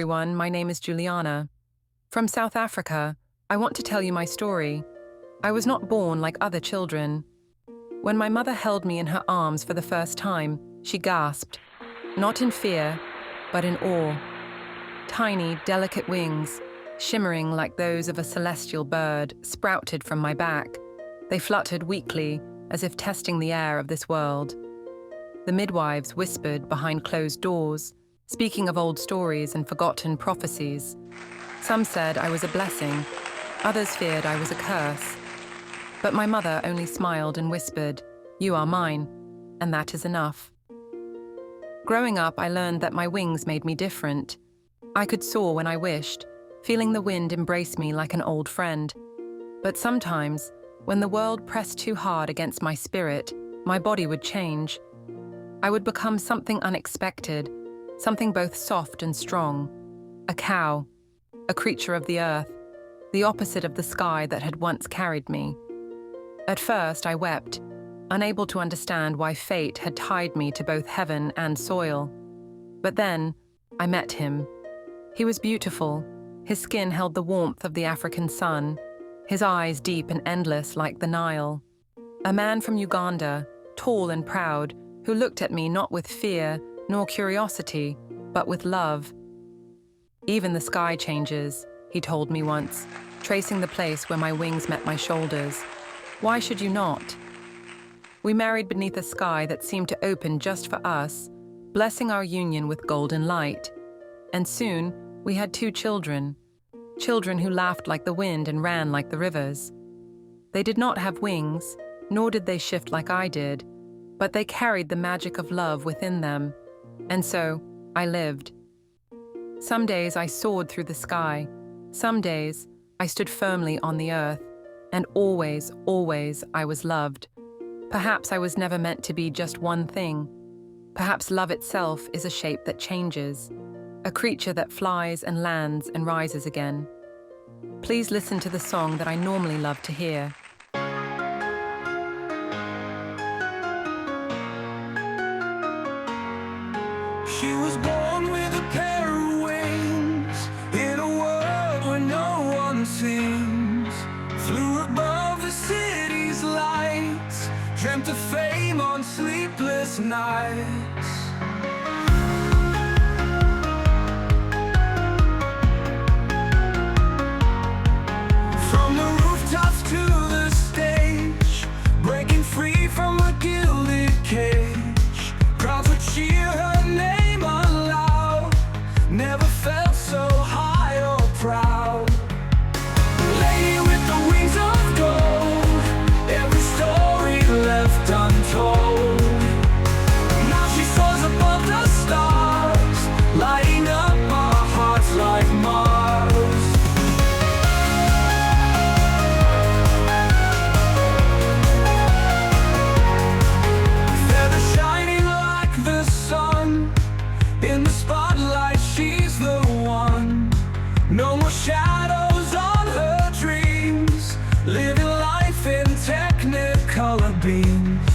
everyone, my name is Juliana. From South Africa, I want to tell you my story. I was not born like other children. When my mother held me in her arms for the first time, she gasped, not in fear, but in awe. Tiny, delicate wings, shimmering like those of a celestial bird, sprouted from my back. They fluttered weakly, as if testing the air of this world. The midwives whispered behind closed doors, speaking of old stories and forgotten prophecies. Some said I was a blessing, others feared I was a curse. But my mother only smiled and whispered, "You are mine," and that is enough. Growing up, I learned that my wings made me different. I could soar when I wished, feeling the wind embrace me like an old friend. But sometimes, when the world pressed too hard against my spirit, my body would change. I would become something unexpected, something both soft and strong. A cow, a creature of the earth, the opposite of the sky that had once carried me. At first, I wept, unable to understand why fate had tied me to both heaven and soil. But then, I met him. He was beautiful. His skin held the warmth of the African sun, his eyes deep and endless like the Nile. A man from Uganda, tall and proud, who looked at me not with fear nor curiosity, but with love. "Even the sky changes," he told me once, tracing the place where my wings met my shoulders. "Why should you not?" We married beneath a sky that seemed to open just for us, blessing our union with golden light. And soon, we had 2 children, children who laughed like the wind and ran like the rivers. They did not have wings, nor did they shift like I did, but they carried the magic of love within them. And so, I lived. Some days I soared through the sky. Some days, I stood firmly on the earth. And always, always, I was loved. Perhaps I was never meant to be just one thing. Perhaps love itself is a shape that changes, a creature that flies and lands and rises again. Please listen to the song that I normally love to hear. She was born with a pair of wings, in a world where no one sings. Flew above the city's lights, dreamt of fame on sleepless nights. From the rooftops to the stage, breaking free from a gilded cage. Crowds would cheer her name aloud, never felt so high or proud. Lady with the wings of gold, every story left untold. Now she soars above the stars, lighting up our hearts like Mars. Feathers shining like the sun, in the spotlight she's the one. No more shadows on her dreams, living life in technicolor beams.